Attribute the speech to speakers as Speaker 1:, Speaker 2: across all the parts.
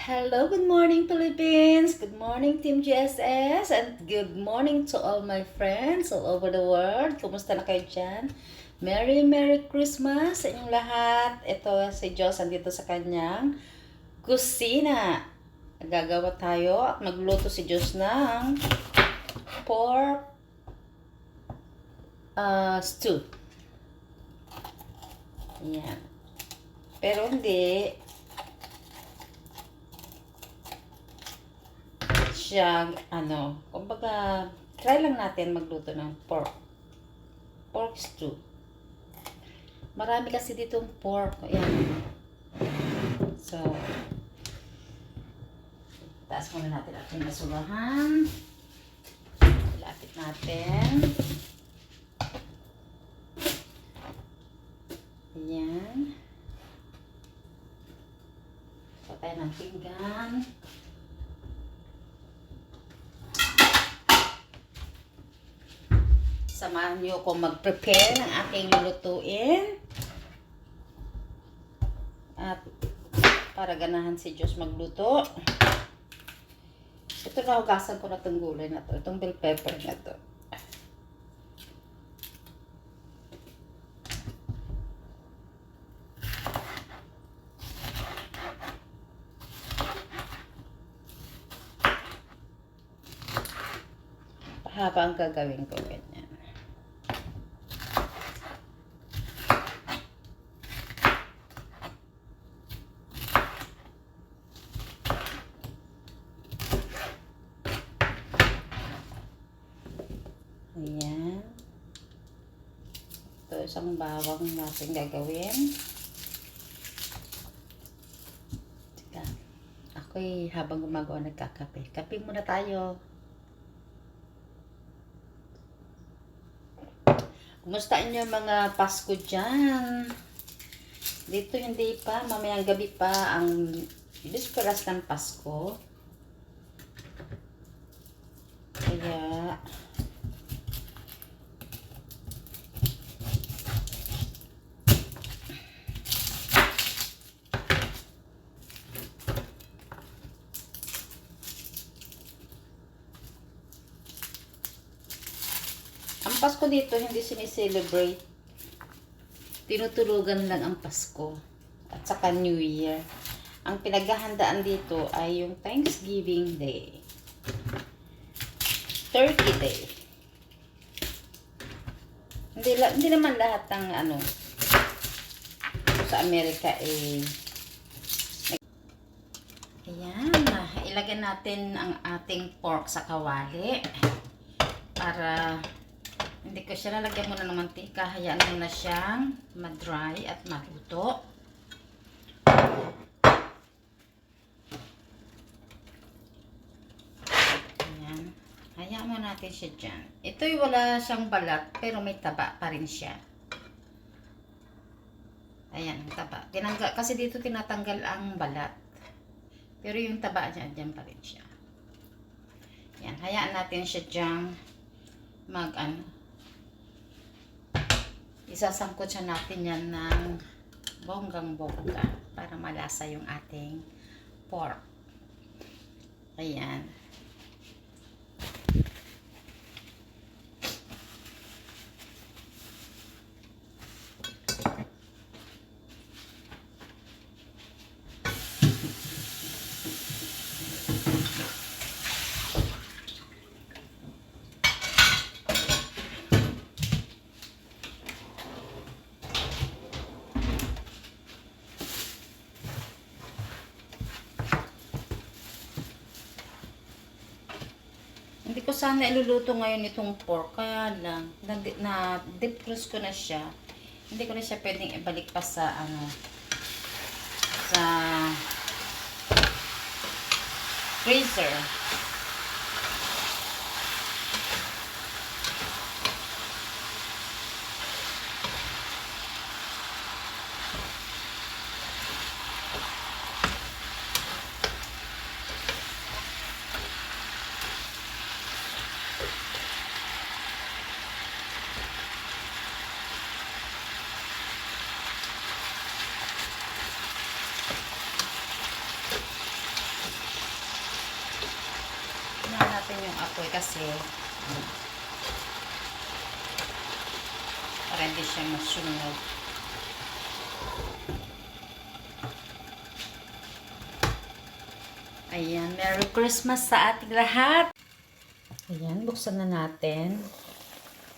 Speaker 1: Hello, good morning Philippines! Good morning Team GSS! And good morning to all my friends all over the world. Kumusta na kayo dyan? Merry Christmas sa inyong lahat. Ito si Diyos andito sa kanyang kusina. Gagawa tayo at magluto si Diyos ng pork stew. Yan. Pero hindi siya, kumbaga, try lang natin magluto ng pork stew. Marami kasi ditong pork. Ayan. So, taas muna natin ating basurahan. Lapit natin. Ayan. Patay ng pinggan. Samahan niyo ako mag-prepare ng aking lulutuin. At para ganahan si Diyos magluto. Ito na, hugasan ko na itong gulay na to. Itong bell pepper na to. Haba ang gagawin ko ganyan. Ayan. Ito isang bawang natin gagawin. Teka. Ako'y habang gumagawa nagkakape. Kape muna tayo. Kumusta inyo mga Pasko dyan? Dito hindi pa. Mamayang gabi pa ang bisperas ng Pasko. Kaya ang Pasko dito hindi sineselebrate. Tinutulugan lang ang Pasko. At saka New Year. Ang pinaghahandaan dito ay yung Thanksgiving Day. Turkey Day. Hindi naman lahat ng sa Amerika ayan, ilagay natin ang ating pork sa kawali para hindi ko siya lalagyan muna ng mantika. Hayaan mo na siyang ma-dry at maluto. Ayan. Hayaan mo natin siya dyan. Ito'y wala siyang balat pero may taba pa rin siya. Ayan, ang taba. Kasi dito tinatanggal ang balat. Pero yung taba niya, dyan pa rin siya. Ayan, hayaan natin siya dyan isasangkot siya natin yan ng bonggang-bongga para malasa yung ating pork. Ayan. Hindi ko sana iluluto ngayon itong pork. Kaya lang, na-deep-frost ko na siya. Hindi ko na siya pwedeng ibalik pa sa sa freezer. apoy kasi para hindi siya masunog. Ayan, Merry Christmas sa ating lahat. Ayan, buksan na natin.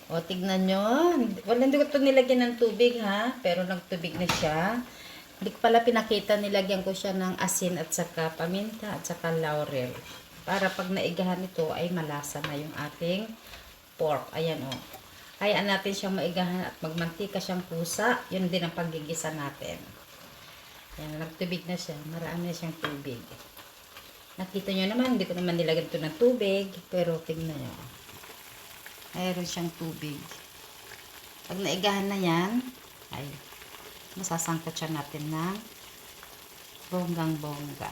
Speaker 1: O, tignan nyo. Hindi ko ito nilagyan ng tubig ha, pero nagtubig na siya. Hindi ko pala pinakita, nilagyan ko siya ng asin at saka paminta at saka laurel. Para pag naigahan ito ay malasa na yung ating pork. Ayan o. Hayaan natin siyang maigahan at magmantika siyang pusa. Yun din ang paggigisa natin. Ayan, nagtubig na siya. Marami na siyang tubig. Nakita nyo naman, hindi ko naman nilagyan ito ng tubig. Pero tignan nyo. Mayroon siyang tubig. Pag naigahan na yan, ay masasangkot siya natin ng bonggang-bongga.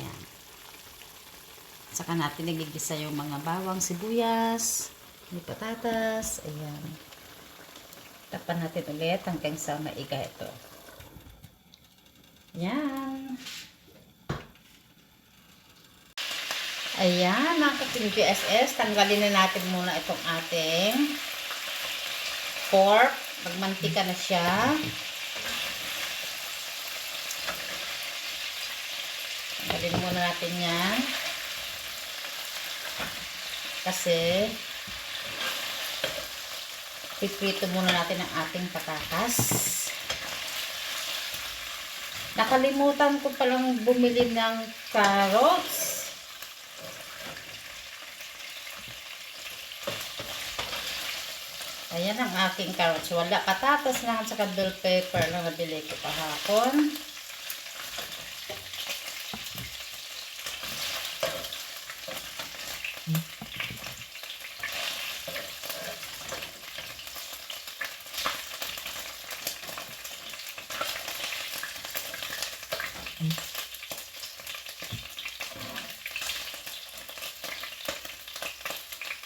Speaker 1: Yan. Saka natin nagigisa yung mga bawang, sibuyas, may patatas. Ayan. Tapan natin ulit hanggang sa maiga ito. Yan. Ayan, mga ka-Team GSS. Tanggalin na natin muna itong ating pork. Magmantika na siya. Tanggalin muna natin yan. Kasi piprito muna natin ang ating patatas. Nakalimutan ko palang bumili ng carrots. Ayan ang aking carrots. Wala, patatas lang at saka bell pepper na nabili ko kahapon.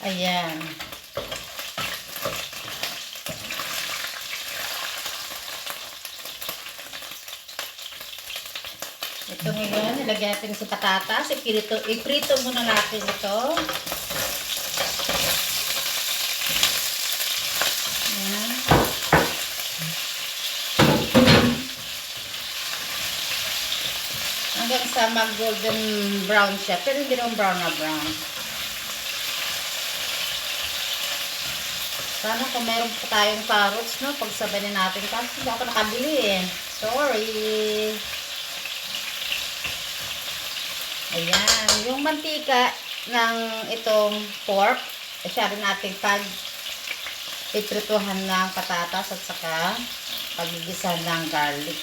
Speaker 1: Ayan. Ito ngayon, ilagay natin sa patatas. Iprito muna natin ito. Ayan. Hanggang sa mag-golden brown siya. Pero hindi naman brown na brown. Sana kung meron pa tayong carrots, no? Pagsabay na natin. Kasi hindi ako nakabili eh. Sorry. Ayan. Yung mantika ng itong pork, siya rin natin iprituhan ng patatas at saka pagigisa ng garlic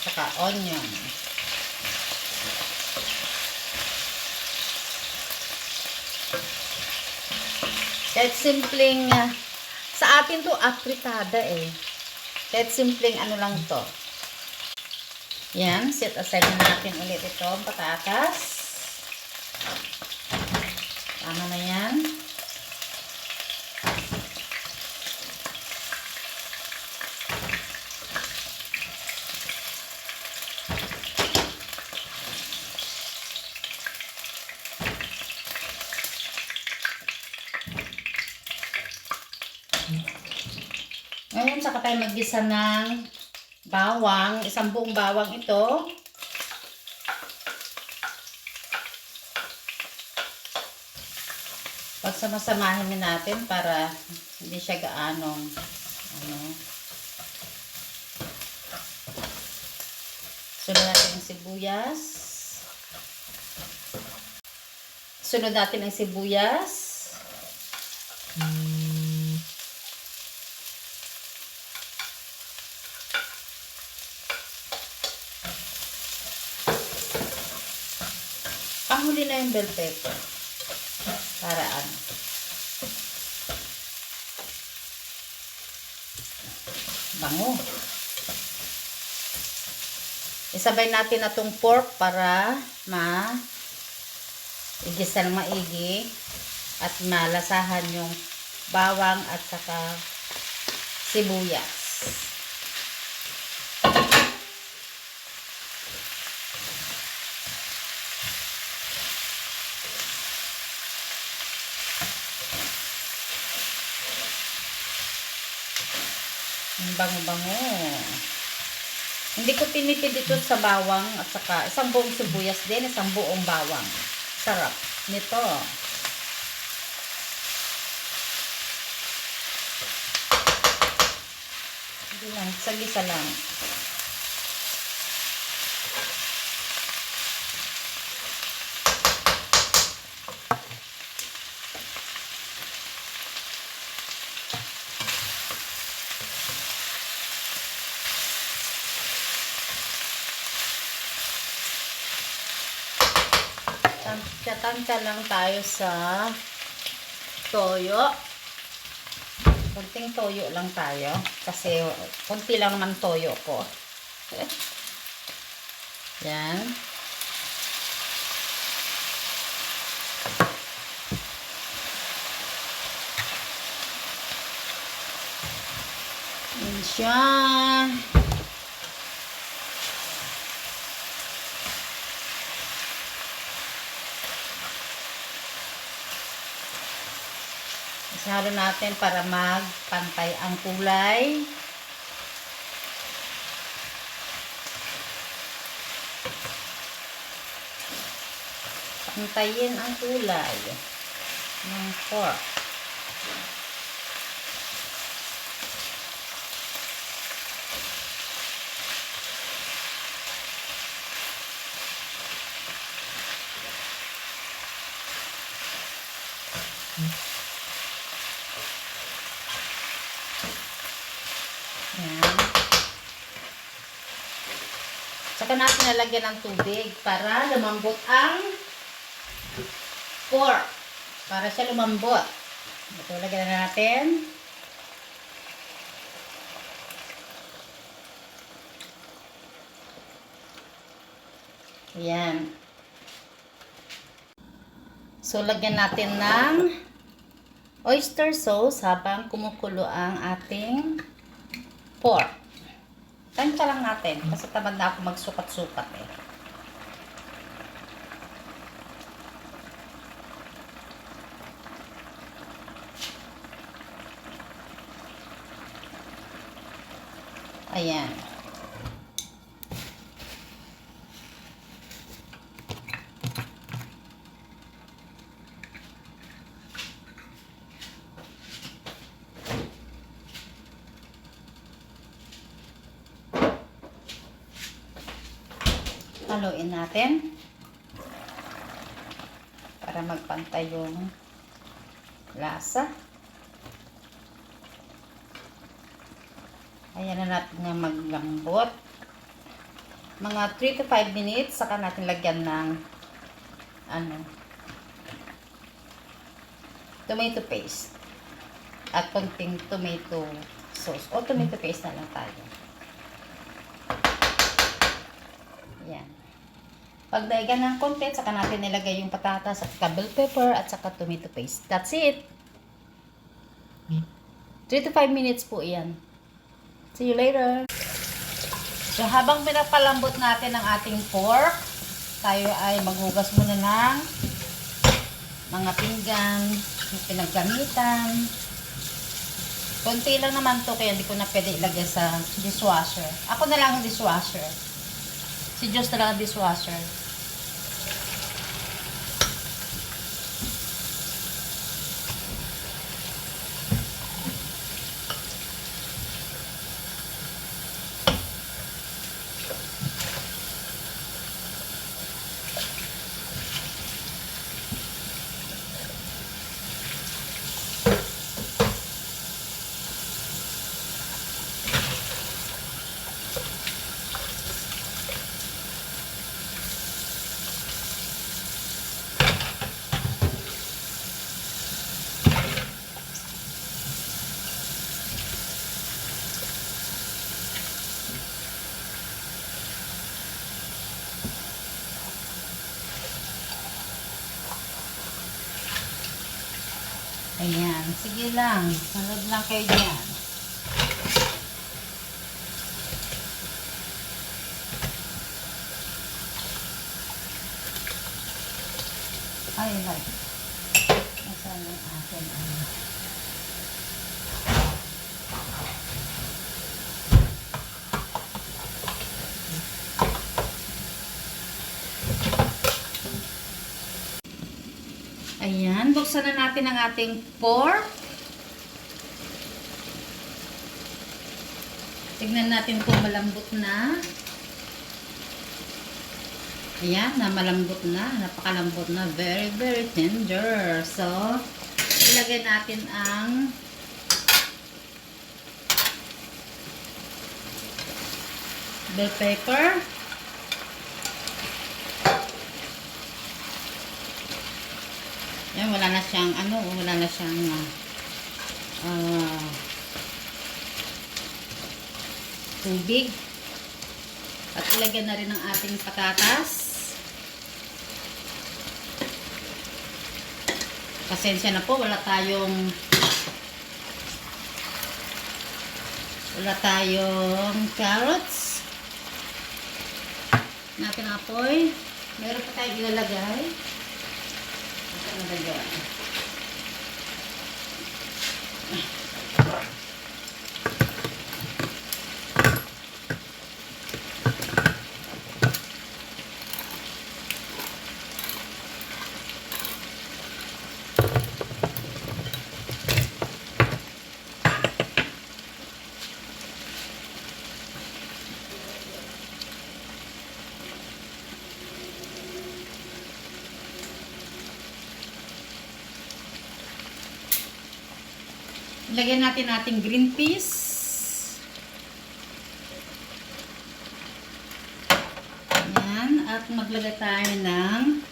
Speaker 1: saka onion. Kahit simpleng sa atin to apritada eh. Kahit simpleng ano lang to. Yan, set aside na natin ulit itong patatas. Tama na yan. Ngayon, saka tayo maggisa ng bawang. Isang buong bawang ito. Pagsamasamahin natin para hindi siya gaanong sunod natin ang sibuyas. Sunod natin ang sibuyas. Panghuli na yung bell pepper. Para ano. Bango. Isabay natin na itong pork para igisa ng maigi at malasahan yung bawang at saka sibuyas. Ang bango-bango. Hindi ko tinipid ito sa bawang at saka isang buong sibuyas din, isang buong bawang. Sarap nito. Hindi lang, sagisa lang. Tansya lang tayo sa toyo. Kunting toyo lang tayo. Kasi kunti lang naman toyo ko. Yan. Yan siya. Halo natin para magpantay ang kulay. Pantayin ang kulay ng pork. Yan. Saka natin nalagyan ng tubig para lumambot ang pork. Para siya lumambot. Ito, lagyan na natin. Yan. So, lagyan natin ng oyster sauce habang kumukulo ang ating pork. Tansya lang natin kasi tamad na ako magsukat-sukat eh. Ayan. Haluin natin para magpantay yung lasa. Ayan na natin na maglambot. Mga 3 to 5 minutes saka natin lagyan ng tomato paste at konting tomato sauce o tomato paste na lang tayo. Ayan. Pag daigan ng konti, saka natin nilagay yung patatas at bell pepper at saka tomato paste. That's it. 3 to 5 minutes po yan. See you later. So, habang pinapalambot natin ang ating pork, tayo ay maghugas muna ng mga pinggan, yung pinaggamitan. Konti lang naman to kaya hindi ko na pwede ilagay sa dishwasher. Ako na lang ang dishwasher. Si Diyos na lang ang dishwasher. Ayan, sige lang. Manood lang kayo dyan. Ay, nasaan yung akin? Ayan, buksan na natin ang ating pork. Tignan natin kung malambot na. Ayan, na malambot na. Napakalambot na. Very, very tender. So, ilagay natin ang bell pepper. Ayan, wala na siyang tubig. At ilagyan na rin ang ating patatas. Pasensya na po, wala tayong carrots. Natin apoy. Meron pa tayong ilalagay. Ito na lagyan. Lagyan natin ating green peas. Ayan. At maglagay tayo ng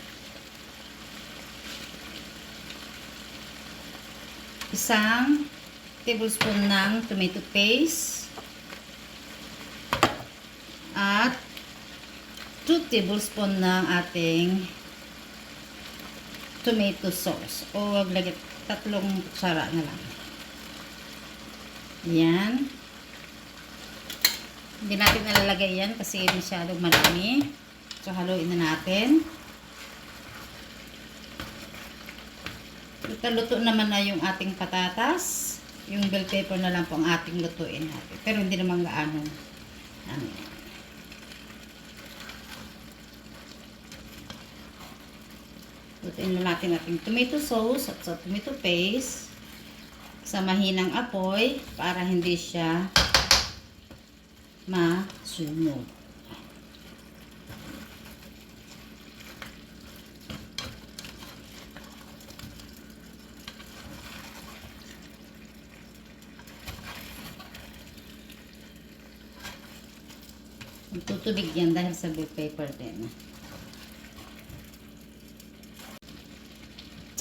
Speaker 1: isang tablespoon ng tomato paste at 2 tablespoon ng ating tomato sauce. O maglagay 3 kutsara na lang. Yan. Hindi natin nalalagay yan kasi masyadong marami. So, haluin na natin. Luto naman na yung ating patatas. Yung bell pepper na lang po ang ating lutuin natin. Pero hindi naman gaano. Lutuin na natin ating tomato sauce at sa tomato paste sa mahinang apoy para hindi siya masunog. Tutubig yan dahil sa bell pepper din.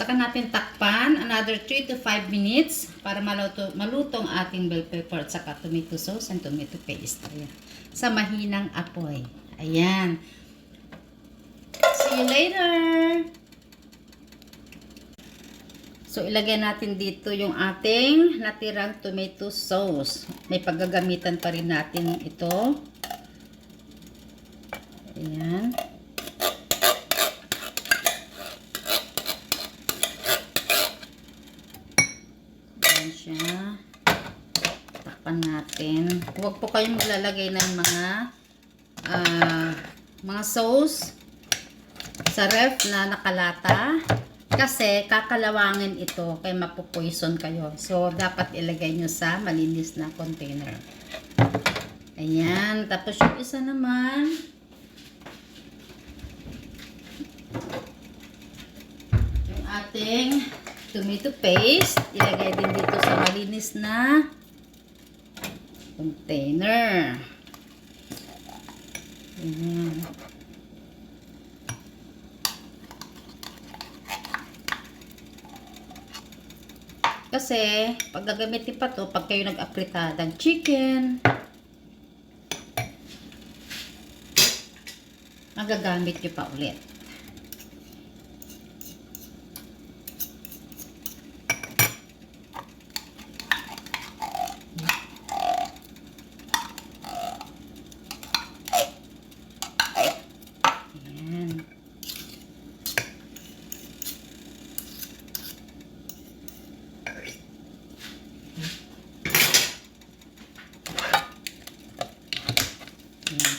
Speaker 1: Saka natin takpan another 3 to 5 minutes para malutong ating bell pepper at saka tomato sauce and tomato paste. Ayan. Sa mahinang apoy. Ayan. See you later! So, ilagay natin dito yung ating natirang tomato sauce. May paggagamitan pa rin natin ito. Ayan. Siya. Takpan natin. Huwag po kayong maglalagay ng mga sauce sa ref na nakalata kasi kakalawangin ito kaya mapupoison kayo. So, dapat ilagay nyo sa malinis na container. Ayan. Tapos yung isa naman yung ating tomato paste, ilagay din dito sa malinis na container. Ayan. Kasi, pag gagamitin pa to, pag kayo nag-apritadang chicken, magagamit nyo pa ulit.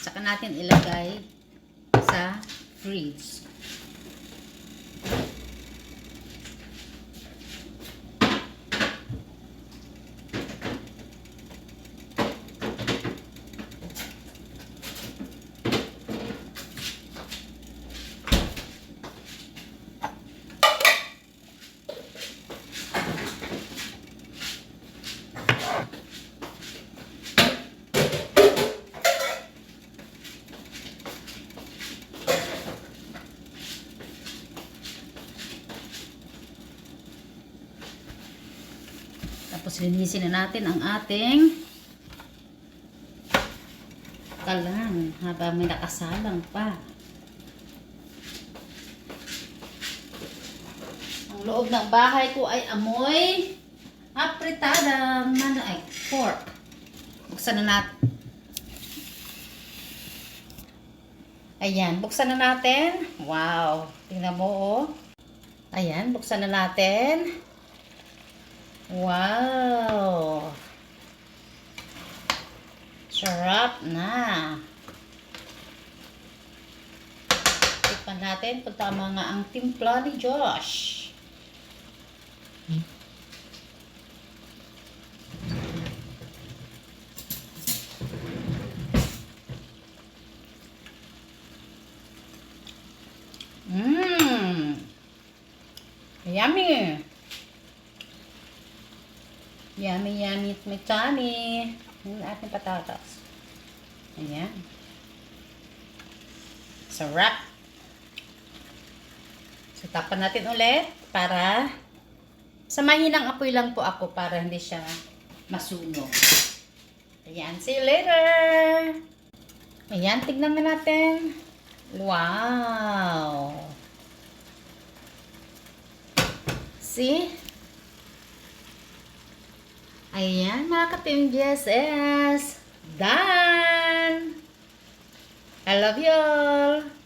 Speaker 1: Saka natin ilagay sa fridge. Tapos linisin na natin ang ating kalan habang may nakasalang pa. Ang loob ng bahay ko ay amoy apritadang pork. Buksan na natin. Ayan, buksan na natin. Wow, tingnan mo oh. Ayan, buksan na natin. Wow. Sarap na. Tikman natin kung tama nga ang timpla ni Josh. Yummy. Yummy, yummy, tummy. Yung ating patatas. Ayan. Sarap. So, tapan natin ulit para sa mahinang apoy lang po ako para hindi siya masunog. Ayan. See you later. Ayan. Tignan na natin. Wow. See? Ayan, mga ka-Team GSS. Done! I love you all!